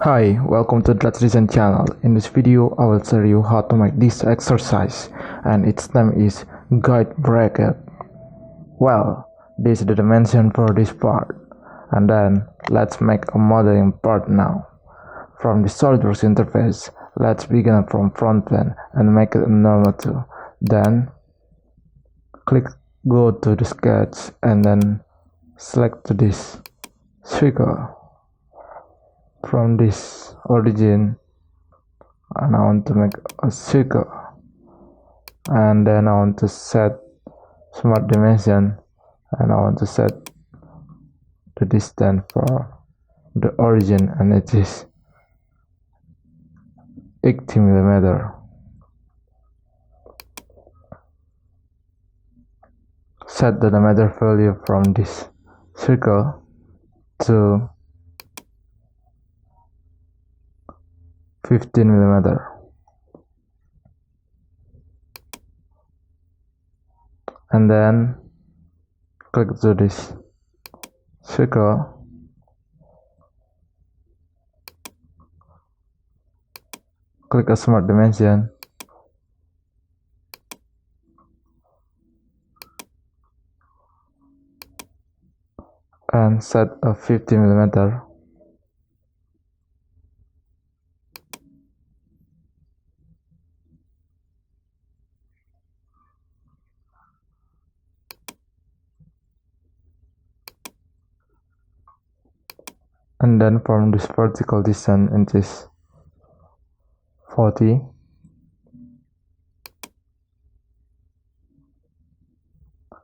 Hi, welcome to the Extrusion channel. In this video, I will show you how to make this exercise, and its name is guide bracket. Well, this is the dimension for this part, and then let's make a modeling part now. From the Solidworks interface, let's begin from front plane and make it a normal 2. Then go to the sketch and then select to this circle. From this origin, and I want to make a circle, and then I want to set smart dimension, and I want to set the distance for the origin, and it is 80 millimeter. Set the diameter value from this circle to 15 millimeter, and then click to this circle, click a smart dimension, and set a 50 millimeter. And then from this vertical distance, it is 40,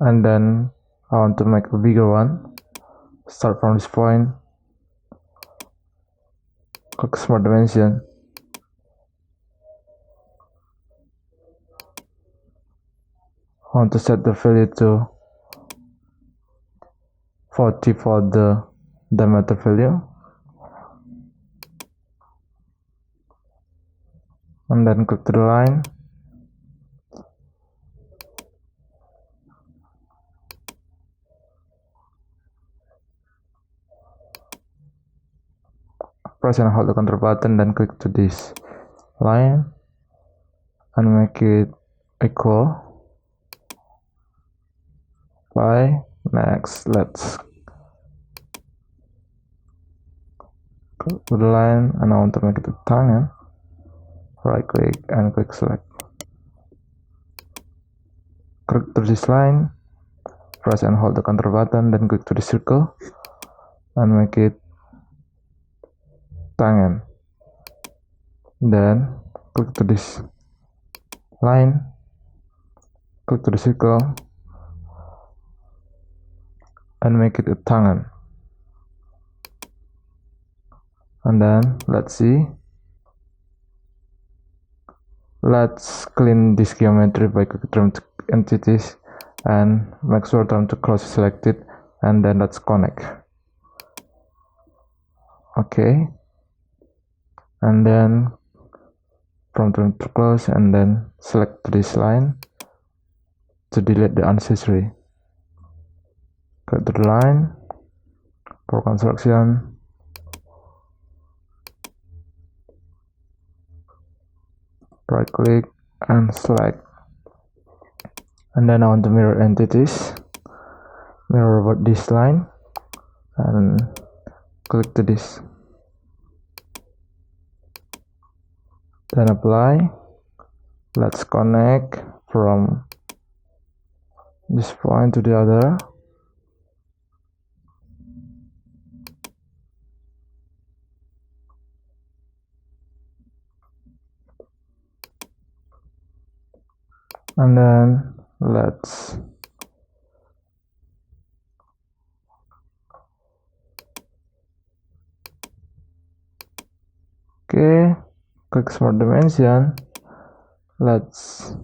and then I want to make a bigger one. Start from this point, click smart dimension, I want to set the value to 40 for the diameter value, and then click to the line, press and hold the control button, then click to this line and make it equal. Apply. Next, let's go to the line, and I want to make it a tongue. Right click and click select. Click to this line, press and hold the control button, then click to the circle and make it tangan. Then click to this line, click to the circle and make it a tangan. And then let's see. Let's clean this geometry by clicking term to entities and make sure term to close is selected, and then let's connect. Okay, and then from term to close, and then select this line to delete the unnecessary. Click to the line for construction, right click and select, and then I want to mirror entities, mirror about this line and click to this, then apply. Let's connect from this point to the other, and then let's okay, click smart dimension, let's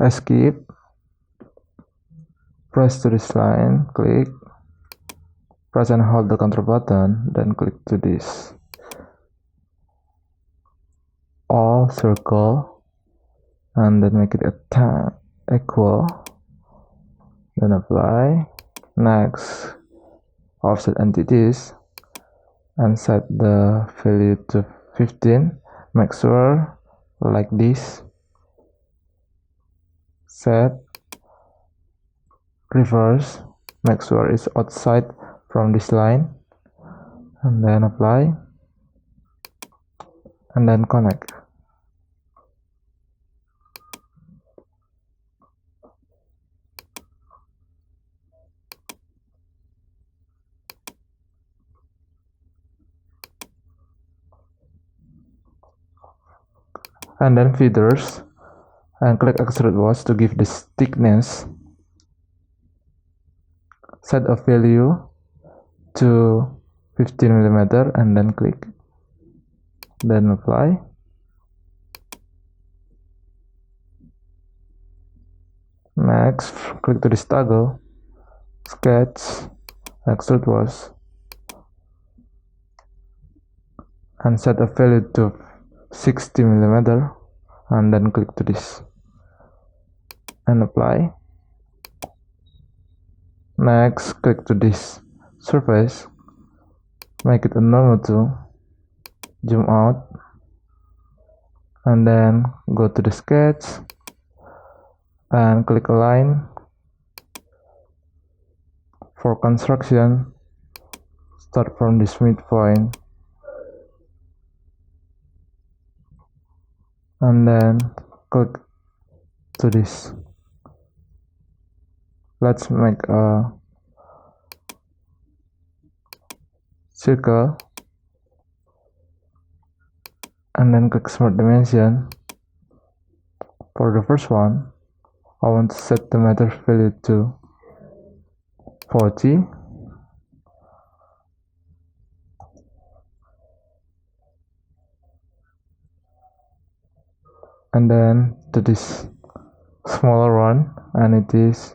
escape, press to this line, click, press and hold the control button, then click to this all circle and then make it a equal. then apply. Next, offset entities and set the value to 15. Make sure like this. Set reverse, make sure it's outside from this line, and then apply, and then connect. And then feathers, and click extrude watch to give this thickness. Set a value to 15 mm and then click, then apply. Next, click to this toggle, sketch, extrude watch, and set a value to 60 mm and then click to this and apply. Next, click to this surface, make it a normal tool, zoom out, and then go to the sketch and click align. For construction, start from this midpoint and then click to this. Let's make a circle and then click smart dimension. For the first one, I want to set the matter value to 40. And then to this smaller one, and it is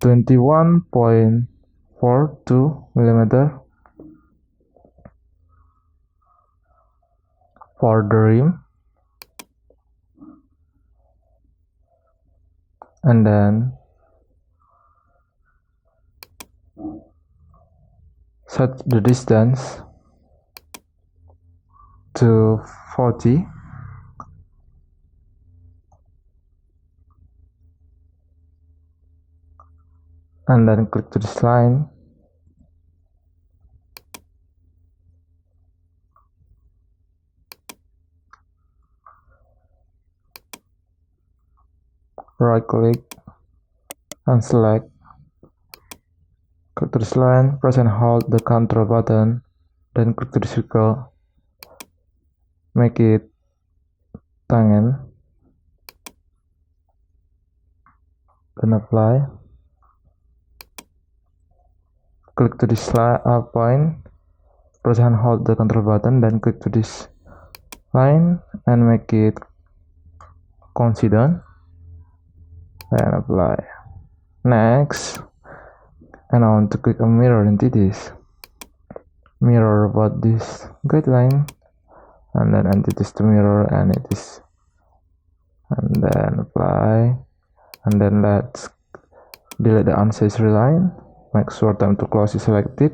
21.42 mm for the rim, and then set the distance to 40. And then click to this line, right click and select, click to this line, press and hold the control button, then click to the circle, make it tangen, then apply. Click to this point, press and hold the control button, then click to this line and make it coincident, and apply. Next, and I want to click a mirror entities, mirror about this guideline, and then entities to mirror, and it is, and then apply, and then let's delete the unnecessary line. Make sure time to close is selected,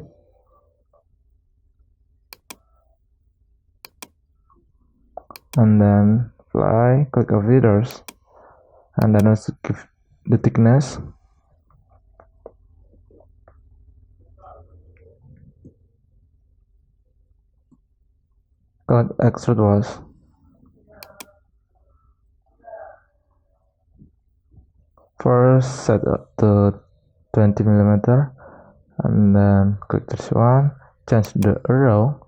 and then apply, click on feathers, and then also give the thickness, click extrude watch, first set to 20 mm, and then click this one, change the arrow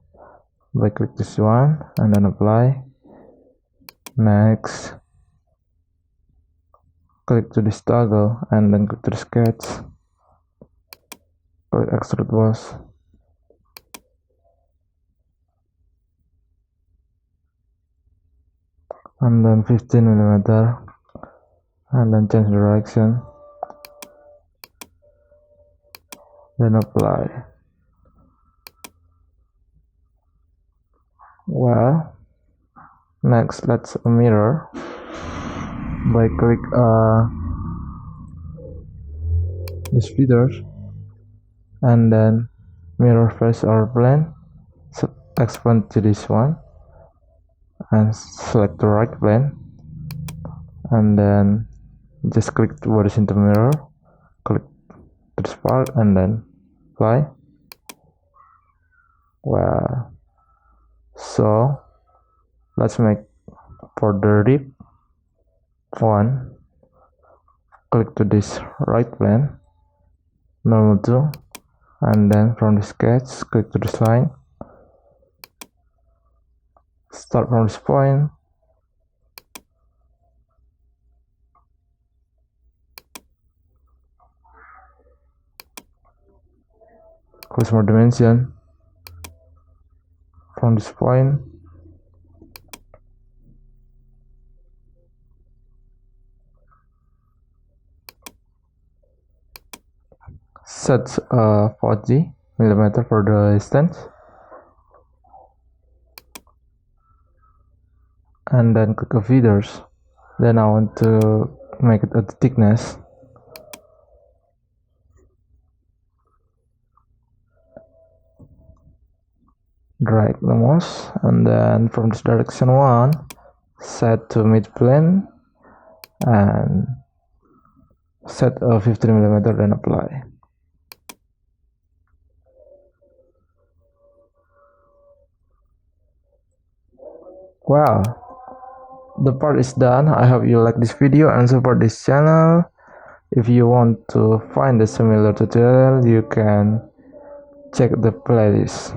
by click this one and then apply. Next, click to this toggle and then click to the sketch, click extrude watch, and then 15 mm, and then change direction, then apply. Well, Next, let's mirror by click this feather and then mirror face or plane. So expand to this one and select the right plane, and then just click what is in the mirror, click this part and then apply. Well, so let's make for the rib one, click to this right plane, normal 2, and then from the sketch click to this line, start from this point, close more dimension from this point, set 40 millimeter for the distance, and then click the feathers. Then I want to make it a thickness. Drag the mouse, and then from this direction 1, set to mid plane and set a 15 millimeter, then apply. Wow, the part is done. I hope you like this video and support this channel. If you want to find a similar tutorial, you can check the playlist.